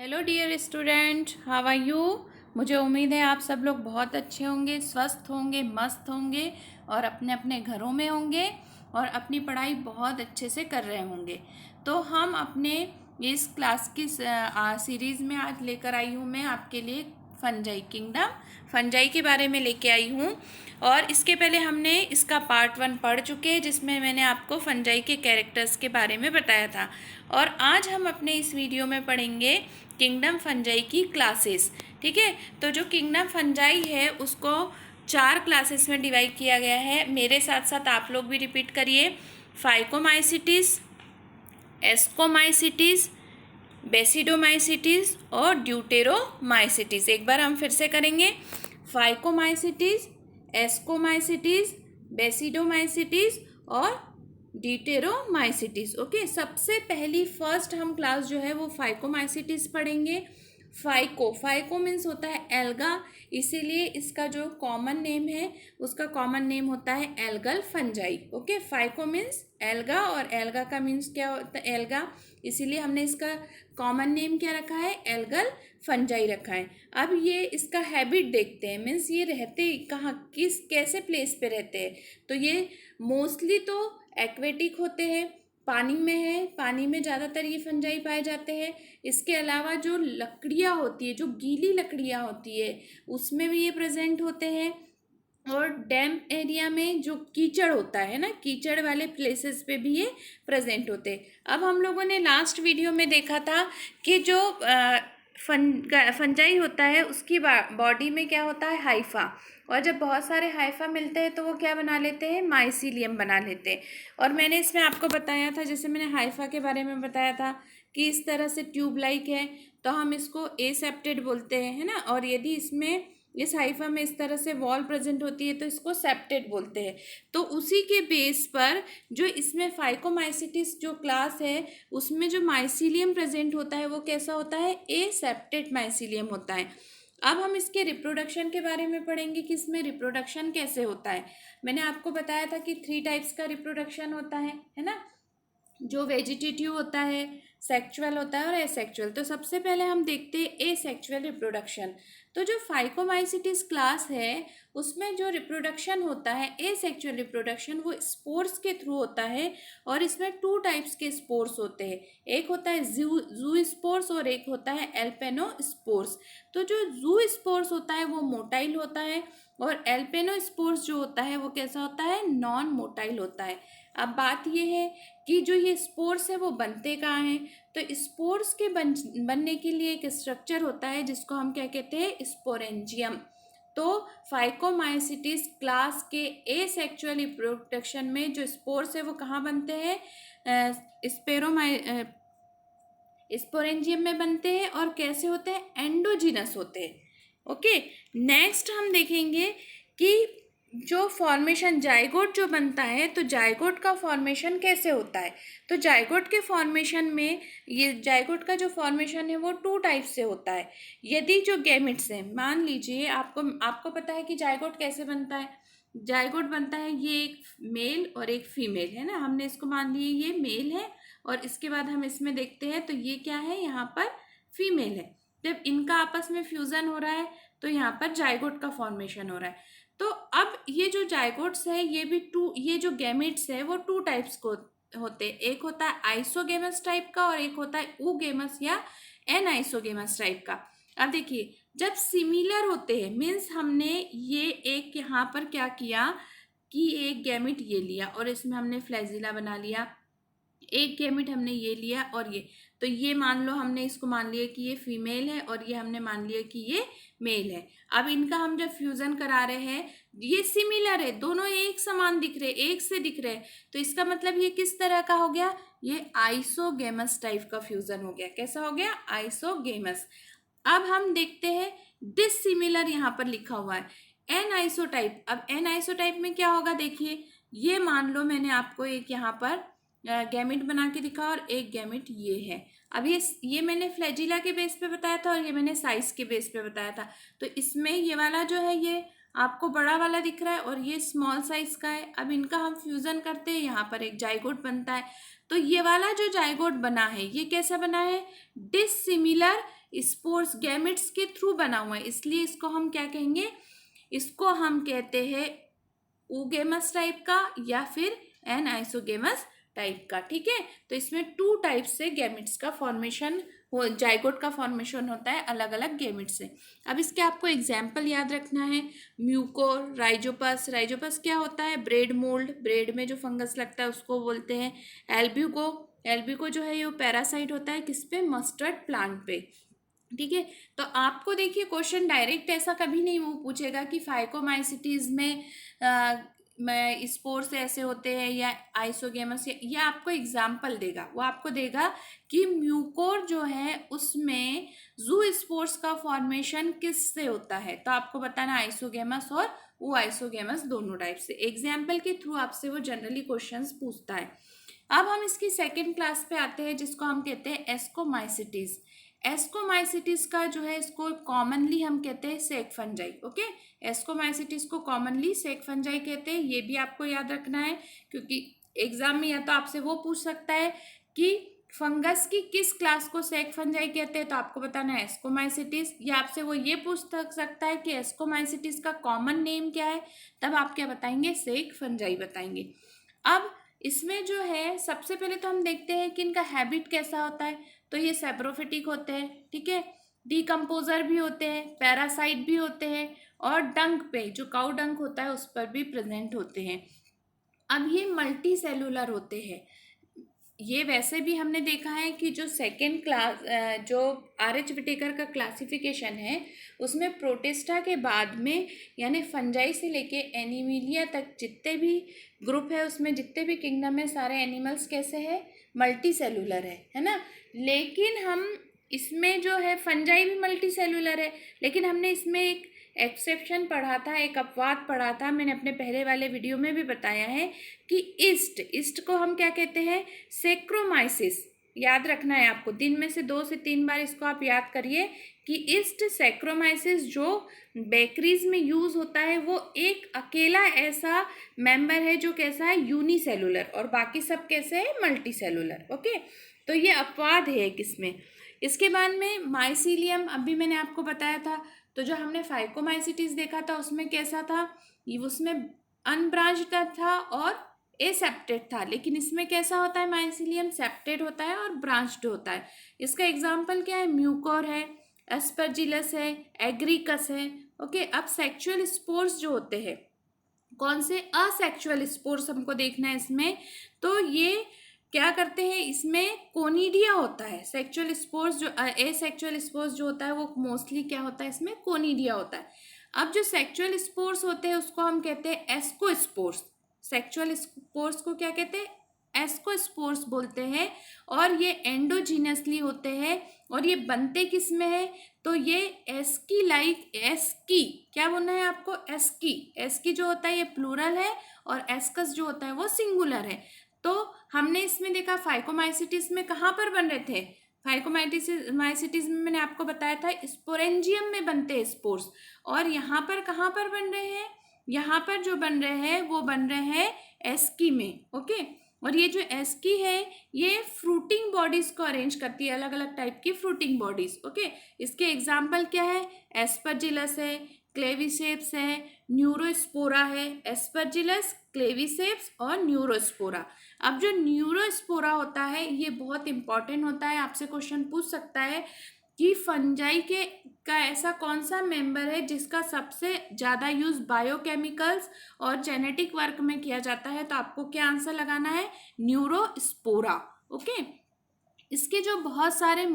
Hello dear student, how are you. मुझे उम्मीद है आप सब लोग बहुत अच्छे होंगे, स्वस्थ होंगे, मस्त होंगे और अपने अपने घरों में होंगे और अपनी पढ़ाई बहुत अच्छे से कर रहे होंगे। तो हम अपने इस क्लास की सीरीज़ में आज लेकर आई हूँ मैं आपके लिए फंजाई किंगडम, फंजाई के बारे में लेके आई हूँ। और इसके पहले हमने इसका पार्ट 1 पढ़ चुके हैं जिसमें मैंने आपको फंजाई के कैरेक्टर्स के बारे में बताया था। और आज हम अपने इस वीडियो में पढ़ेंगे किंगडम फंजाई की क्लासेस। ठीक है, तो जो किंगडम फंजाई है उसको 4 क्लासेस में डिवाइड किया गया है। मेरे साथ साथ आप लोग भी रिपीट करिए। फाइकोमाइसिटिस, एस्कोमाइसिटिस, बेसिडोमाइसिटिस और ड्यूटेरोमाइसिटिस। एक बार हम फिर से करेंगे। फाइकोमाइसिटिस, एस्कोमाइसिटिस, बेसिडोमाइसिटिस और ड्यूटेरोमाइसिटिस। ओके, सबसे पहली फर्स्ट हम क्लास जो है वो फाइकोमाइसिटिस पढ़ेंगे। फाइको मीन्स होता है एल्गा, इसीलिए इसका जो कॉमन नेम है उसका कॉमन नेम होता है algal fungi. Okay, phyco means alga और एल्गा का मीन्स क्या होता है एल्गा, इसीलिए हमने इसका कॉमन नेम क्या रखा है, एल्गल फंजाई रखा है। अब ये इसका हैबिट देखते हैं, मीन्स ये रहते कहाँ, किस कैसे प्लेस पे रहते हैं। तो ये मोस्टली तो एक्वेटिक होते हैं, पानी में है, पानी में ज़्यादातर ये फंजाई पाए जाते हैं। इसके अलावा जो लकड़ियाँ होती है, जो गीली लकड़ियाँ होती है उसमें भी ये प्रेजेंट होते हैं। और डैम एरिया में जो कीचड़ होता है ना, कीचड़ वाले प्लेसेस पे भी ये प्रेजेंट होते हैं। अब हम लोगों ने लास्ट वीडियो में देखा था कि जो फंजाई होता है उसकी बॉडी में क्या होता है, हाइफा। और जब बहुत सारे हाइफा मिलते हैं तो वो क्या बना लेते हैं, माइसीलियम बना लेते हैं। और मैंने इसमें आपको बताया था, जैसे मैंने हाइफा के बारे में बताया था कि इस तरह से ट्यूब लाइक है तो हम इसको एसेप्टेड बोलते हैं, है ना। और यदि इसमें इस हाइफा में इस तरह से वॉल प्रेजेंट होती है तो इसको सेप्टेड बोलते हैं। तो उसी के बेस पर जो इसमें फाइकोमाइसिटिस जो क्लास है उसमें जो माइसीलियम प्रेजेंट होता है वो कैसा होता है, एसेप्टेड माइसीलियम होता है। अब हम इसके रिप्रोडक्शन के बारे में पढ़ेंगे कि इसमें रिप्रोडक्शन कैसे होता है। मैंने आपको बताया था कि 3 टाइप्स का रिप्रोडक्शन होता है ना। जो वेजिटेटिव होता है, सेक्चुअल होता है और एसेक्चुअल। तो सबसे पहले हम देखते हैं एसेक्चुअल रिप्रोडक्शन। तो जो फाइकोमाइसिटिस क्लास है उसमें जो रिप्रोडक्शन होता है, एसेक्चुअल रिप्रोडक्शन, वो स्पोर्स के थ्रू होता है। और इसमें 2 टाइप्स के स्पोर्स होते हैं, एक होता है जू स्पोर्स और एक होता है एल्पेनो स्पोर्स। तो जो जू स्पोर्स होता है वो मोटाइल होता है और एल्पेनो स्पोर्स जो होता है वो कैसा होता है, नॉन मोटाइल होता है। अब बात ये है कि जो ये स्पोर्स है वो बनते कहाँ हैं। तो स्पोर्स के बनने के लिए एक स्ट्रक्चर होता है जिसको हम क्या कहते हैं, स्पोरेंजियम। तो फाइकोमाइसिटिस क्लास के एसेक्सुअल रिप्रोडक्शन में जो स्पोर्स है वो कहाँ बनते हैं, स्पोरेंजियम में बनते हैं। और कैसे होते हैं, एंडोजिनस होते हैं। ओके, नेक्स्ट हम देखेंगे कि जो फॉर्मेशन जाइगोट जो बनता है, तो जाइगोट का फॉर्मेशन कैसे होता है। तो जाइगोट के फॉर्मेशन में, ये जाइगोट का जो फॉर्मेशन है वो 2 टाइप से होता है। यदि जो गैमेट्स हैं, मान लीजिए आपको पता है कि जाइगोट कैसे बनता है। जाइगोट बनता है, ये एक मेल और एक फीमेल है ना, हमने इसको मान लिए ये मेल है और इसके बाद हम इसमें देखते हैं तो ये क्या है, यहाँ पर फीमेल है। जब इनका आपस में फ्यूजन हो रहा है तो यहाँ पर जाइगोट का फॉर्मेशन हो रहा है। तो अब ये जो जाइगोट्स है ये भी ये जो गैमेट्स है वो 2 टाइप्स को होते हैं। एक होता है आइसोगेमस टाइप का और एक होता है ऊगेमस या एनाइसोगेमस टाइप का। अब देखिए, जब सिमिलर होते हैं, मीन्स हमने ये एक यहाँ पर क्या किया कि एक गैमेट ये लिया और इसमें हमने फ्लैजिला बना लिया, एक गैमेट हमने ये लिया और ये, तो ये मान लो हमने इसको मान लिया कि ये फीमेल है और ये हमने मान लिया कि ये मेल है। अब इनका हम जब फ्यूजन करा रहे हैं, ये सिमिलर है, दोनों एक समान दिख रहे, एक से दिख रहे, तो इसका मतलब ये किस तरह का हो गया, ये आइसोगेमस टाइप का फ्यूजन हो गया। कैसा हो गया, आइसोगेमस। अब हम देखते हैं डिसिमिलर, यहाँ पर लिखा हुआ है एन आइसोटाइप। अब एन आइसोटाइप में क्या होगा, देखिए ये मान लो मैंने आपको एक यहाँ पर गैमेट बना के दिखा और एक गैमेट ये है। अब ये मैंने फ्लैजिला के बेस पे बताया था और ये मैंने साइज के बेस पे बताया था। तो इसमें ये वाला जो है ये आपको बड़ा वाला दिख रहा है और ये स्मॉल साइज का है। अब इनका हम फ्यूजन करते हैं, यहाँ पर एक जाइगोट बनता है। तो ये वाला जो जाइगोट बना है ये कैसा बना है, डिसिमिलर स्पोर्स गैमेट्स के थ्रू बना हुआ है, इसलिए इसको हम क्या कहेंगे, इसको हम कहते हैं oogamous टाइप का या फिर एनाइसोगेमस टाइप का। ठीक है, तो इसमें 2 टाइप से गैमेट्स का फॉर्मेशन हो, जाइगोट का फॉर्मेशन होता है अलग अलग गैमेट से। अब इसके आपको एग्जाम्पल याद रखना है, म्यूकोर, राइजोपस, राइजोपस क्या होता है, ब्रेड मोल्ड, ब्रेड में जो फंगस लगता है उसको बोलते हैं। एल्ब्यूको, एल्ब्यूको जो है ये पैरासाइट होता है किस पे, मस्टर्ड प्लांट पे। ठीक है, तो आपको देखिए क्वेश्चन डायरेक्ट ऐसा कभी नहीं वो पूछेगा कि फाइकोमाइसिटीज में स्पोर्स ऐसे होते हैं या आइसोगेमस, या आपको एग्जाम्पल देगा, वो आपको देगा कि म्यूकोर जो है उसमें जू स्पोर्स का फॉर्मेशन किससे होता है, तो आपको बताना आइसोगेमस और वो आइसोगेमस दोनों टाइप से। एग्जाम्पल के थ्रू आपसे वो जनरली क्वेश्चंस पूछता है। अब हम इसकी सेकेंड क्लास पे आते हैं जिसको हम कहते हैं एस्कोमाइसिटीज। एस्कोमाइसिटीज का जो है इसको कॉमनली हम कहते हैं सेक फंजाई। ओके, एस्कोमाइसिटीज को कॉमनली सेक फंजाई कहते हैं, ये भी आपको याद रखना है क्योंकि एग्जाम में या तो आपसे वो पूछ सकता है कि फंगस की किस क्लास को सेक फंजाई कहते हैं, तो आपको बताना है एस्कोमाइसिटीज, या आपसे वो ये पूछ सकता है कि एस्कोमाइसिटीज का कॉमन नेम क्या है, तब आप क्या बताएंगे, सेक फंजाई बताएंगे। अब इसमें जो है सबसे पहले तो हम देखते हैं कि इनका हैबिट कैसा होता है, तो ये सेप्रोफिटिक होते हैं। ठीक है, डिकम्पोजर भी होते हैं, पैरासाइट भी होते हैं, और डंक पे जो काउ डंक होता है उस पर भी प्रेजेंट होते हैं। अब ये मल्टी सेलुलर होते हैं। ये वैसे भी हमने देखा है कि जो सेकेंड क्लास जो RH विटेकर का क्लासिफिकेशन है उसमें प्रोटिस्टा के बाद में यानी फंजाई से लेके एनिमिलिया तक जितने भी ग्रुप है उसमें जितने भी किंगडम है सारे एनिमल्स कैसे है, मल्टी सेलुलर है ना। लेकिन हम इसमें जो है फंजाई भी मल्टी सेलुलर है, लेकिन हमने इसमें एक एक्सेप्शन पढ़ा था, एक अपवाद पढ़ा था, मैंने अपने पहले वाले वीडियो में भी बताया है कि ईस्ट को हम क्या कहते हैं, सेक्रोमाइसिस। याद रखना है आपको, दिन में से 2 से 3 बार इसको आप याद करिए कि ईस्ट सेक्रोमाइसिस जो बेकरीज में यूज होता है वो एक अकेला ऐसा मेंबर है जो कैसा है, यूनिसेलुलर, और बाकी सब कैसे है, मल्टी सेलुलर। ओके, तो ये अपवाद है किसमें। इसके बाद में माइसीलियम, अभी मैंने आपको बताया था, तो जो हमने फाइकोमाइसिटीज देखा था उसमें कैसा था, ये उसमें अनब्रांच्ड था और एसेप्टेड था, लेकिन इसमें कैसा होता है, माइसीलियम सेप्टेड होता है और ब्रांच्ड होता है। इसका एग्जांपल क्या है, म्यूकोर है, एस्परजिलस है, एग्रीकस है। ओके, अब सेक्सुअल स्पोर्स जो होते हैं, कौन से, असेक्सुअल स्पोर्स हमको देखना है इसमें, तो ये क्या करते हैं, इसमें कोनिडिया होता है। सेक्सुअल स्पोर्स जो एसेक्सुअल स्पोर्स जो होता है वो मोस्टली क्या होता है, इसमें कोनिडिया होता है। अब जो सेक्सुअल स्पोर्स होते हैं उसको हम कहते हैं एस्कोस्पोर्स। सेक्सुअल स्पोर्स को क्या कहते हैं, एस्कोस्पोर्स बोलते हैं, और ये एंडोजीनसली होते हैं, और ये बनते किस में है, तो ये एस्की लाइक, एस्की क्या बोलना है आपको, एस्की, एस्की जो होता है ये प्लूरल है और एस्कस जो होता है वो सिंगुलर है। तो हमने इसमें देखा फाइकोमाइसिटीज में कहाँ पर बन रहे थे, फाइकोमाइसिटीज में मैंने आपको बताया था स्पोरेंजियम में बनते हैं स्पोर्स, और यहाँ पर कहाँ पर बन रहे हैं, यहाँ पर जो बन रहे हैं वो बन रहे हैं एस्की में। ओके, और ये जो एस्की है ये फ्रूटिंग बॉडीज को अरेंज करती है, अलग अलग टाइप की फ्रूटिंग बॉडीज। ओके, इसके एग्जाम्पल क्या है, एस्परजिलस है, क्लेविसेप्स है, न्यूरोस्पोरा है, एस्परजिलस, क्लेविसेप्स और न्यूरोस्पोरा। अब जो न्यूरोस्पोरा होता है ये बहुत इंपॉर्टेंट होता है, आपसे क्वेश्चन पूछ सकता है कि फंजाई के का ऐसा कौन सा मेंबर है जिसका सबसे ज़्यादा यूज बायोकेमिकल्स और जेनेटिक वर्क में किया जाता है, तो आपको क्या आंसर लगाना है, न्यूरोस्पोरा। ओके, इसके जो बहुत सारे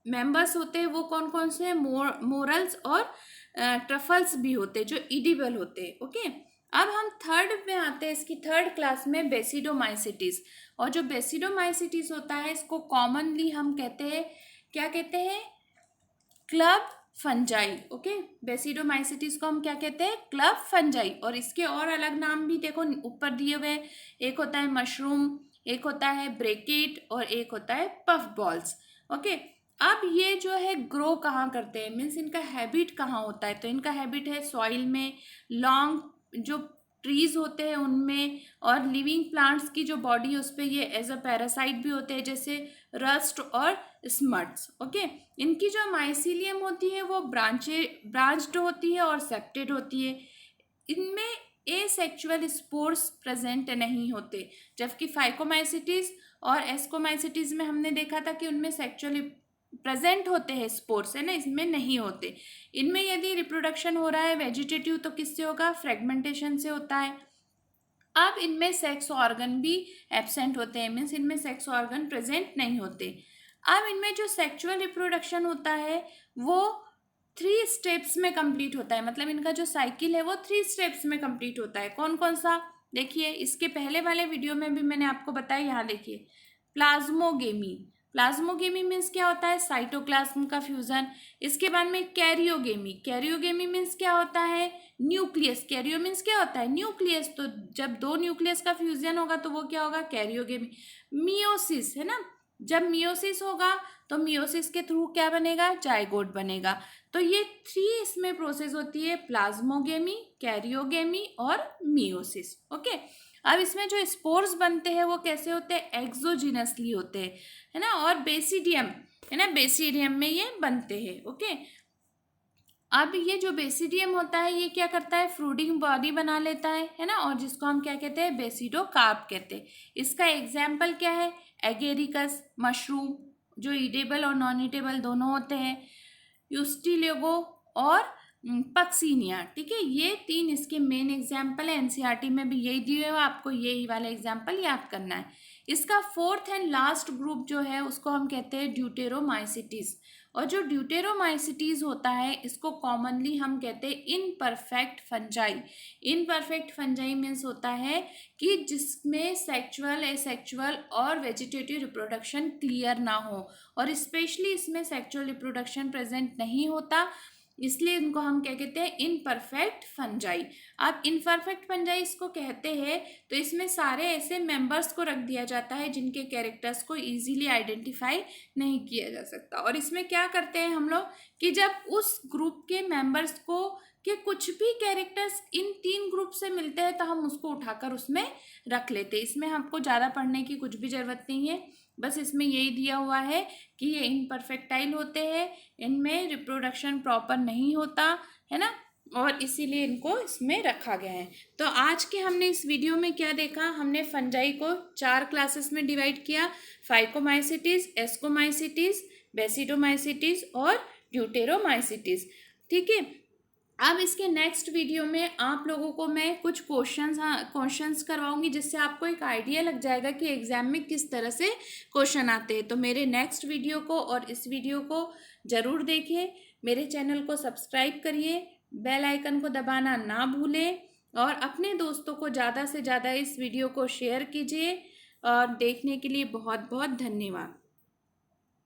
मेंबर्स होते हैं वो कौन कौन से हैं, मोरल्स और ट्रफल्स भी होते हैं जो इडिबल होते हैं। ओके, अब हम थर्ड में आते हैं, इसकी थर्ड क्लास में बेसिडोमाइसिटीज। और जो बेसिडोमाइसिटीज होता है इसको कॉमनली हम कहते हैं, क्या कहते हैं, क्लब फंजाई। ओके, बेसिडोमाइसिटीज को हम क्या कहते हैं, क्लब फंजाई। और इसके और अलग नाम भी देखो ऊपर दिए हुए, एक होता है मशरूम, एक होता है ब्रेकेट, और एक होता है पफ बॉल्स। ओके, अब ये जो है ग्रो कहाँ करते हैं, मीन्स इनका हैबिट कहाँ होता है, तो इनका हैबिट है सॉइल में, लॉन्ग जो ट्रीज होते हैं उनमें, और लिविंग प्लांट्स की जो बॉडी है उस पर ये एज अ पैरासाइट भी होते हैं, जैसे रस्ट और स्मट्स। ओके, इनकी जो माइसीलियम होती है वो ब्रांच्ड होती है और सेप्टेड होती है। इनमें एसेक्सुअल स्पोर्स प्रेजेंट नहीं होते, जबकि फाइकोमाइसिटीज और एस्कोमाइसिटीज में हमने देखा था कि उनमें सेक्सुअली प्रेजेंट होते हैं स्पोर्स, है ना, इसमें नहीं होते। इनमें यदि रिप्रोडक्शन हो रहा है वेजिटेटिव तो किससे होगा, फ्रेगमेंटेशन से होता है। अब इनमें सेक्स ऑर्गन भी एब्सेंट होते हैं, मीन्स इनमें सेक्स ऑर्गन प्रेजेंट नहीं होते। अब इनमें जो सेक्सुअल रिप्रोडक्शन होता है वो 3 स्टेप्स में कंप्लीट होता है, मतलब इनका जो साइकिल है वो 3 स्टेप्स में कंप्लीट होता है। कौन कौन सा, देखिए इसके पहले वाले वीडियो में भी मैंने आपको बताया, यहाँ देखिए प्लाज्मोगेमी। प्लाज्मोगेमी मीन्स क्या होता है, साइटोप्लाज्म का फ्यूजन। इसके बाद में कैरियोगेमी। कैरियोगेमी मीन्स क्या होता है, न्यूक्लियस। कैरियो मीन्स क्या होता है, न्यूक्लियस। तो जब 2 न्यूक्लियस का फ्यूजन होगा तो वो क्या होगा, कैरियोगेमी। मियोसिस, है ना, जब मियोसिस होगा तो मियोसिस के थ्रू क्या बनेगा, जाइगोट बनेगा। तो ये 3 इसमें प्रोसेस होती है, प्लाज्मोगेमी, कैरियोगेमी और मियोसिस। ओके, अब इसमें जो स्पोर्स बनते हैं वो कैसे होते हैं, एक्सोजिनसली होते हैं, है ना, और बेसिडियम, है ना, बेसिडियम में ये बनते हैं। ओके, अब ये जो बेसिडियम होता है ये क्या करता है, फ्रूटिंग बॉडी बना लेता है ना, और जिसको हम क्या कहते हैं, बेसिडोकार्प कहते हैं। इसका एग्जाम्पल क्या है, एगेरिकस मशरूम, जो ईडेबल और नॉन ईडेबल दोनों होते हैं, यूस्टिलेगो और पक्सीनिया। ठीक है, ये 3 इसके मेन एग्जाम्पल है। एनसीईआरटी में भी यही दिए हुए, आपको यही वाला एग्जाम्पल याद करना है। इसका 4th एंड लास्ट ग्रुप जो है उसको हम कहते हैं ड्यूटेरोमाइसिटीज। और जो ड्यूटेरोमाइसिटीज होता है इसको कॉमनली हम कहते हैं imperfect fungi. Imperfect fungi means होता है कि जिसमें सेक्सुअल, एसेक्सुअल और वेजिटेटिव रिप्रोडक्शन क्लियर ना हो, और स्पेशली इसमें सेक्सुअल रिप्रोडक्शन प्रेजेंट नहीं होता, इसलिए इनको हम क्या कहते हैं, इनपरफेक्ट फंजाई। अब इनपरफेक्ट फंजाई इसको कहते हैं तो इसमें सारे ऐसे मेंबर्स को रख दिया जाता है जिनके कैरेक्टर्स को इजीली आइडेंटिफाई नहीं किया जा सकता। और इसमें क्या करते हैं हम लोग कि जब उस ग्रुप के मेंबर्स को के कुछ भी कैरेक्टर्स इन 3 ग्रुप से मिलते हैं तो हम उसको उठाकर उसमें रख लेते हैं। इसमें हमको ज़्यादा पढ़ने की कुछ भी ज़रूरत नहीं है, बस इसमें यही दिया हुआ है कि ये इनपरफेक्टाइल होते हैं, इनमें रिप्रोडक्शन प्रॉपर नहीं होता, है ना, और इसीलिए इनको इसमें रखा गया है। तो आज के हमने इस वीडियो में क्या देखा, हमने फंजाई को 4 क्लासेस में डिवाइड किया, फाइकोमाइसिटीज, एस्कोमाइसिटीज, बेसिडोमाइसिटीज और ड्यूटेरोमाइसिटीज। ठीक है, अब इसके नेक्स्ट वीडियो में आप लोगों को मैं कुछ क्वेश्चंस करवाऊंगी जिससे आपको एक आइडिया लग जाएगा कि एग्जाम में किस तरह से क्वेश्चन आते हैं। तो मेरे नेक्स्ट वीडियो को और इस वीडियो को ज़रूर देखें, मेरे चैनल को सब्सक्राइब करिए, बेल आइकन को दबाना ना भूलें और अपने दोस्तों को ज़्यादा से ज़्यादा इस वीडियो को शेयर कीजिए। और देखने के लिए बहुत बहुत धन्यवाद।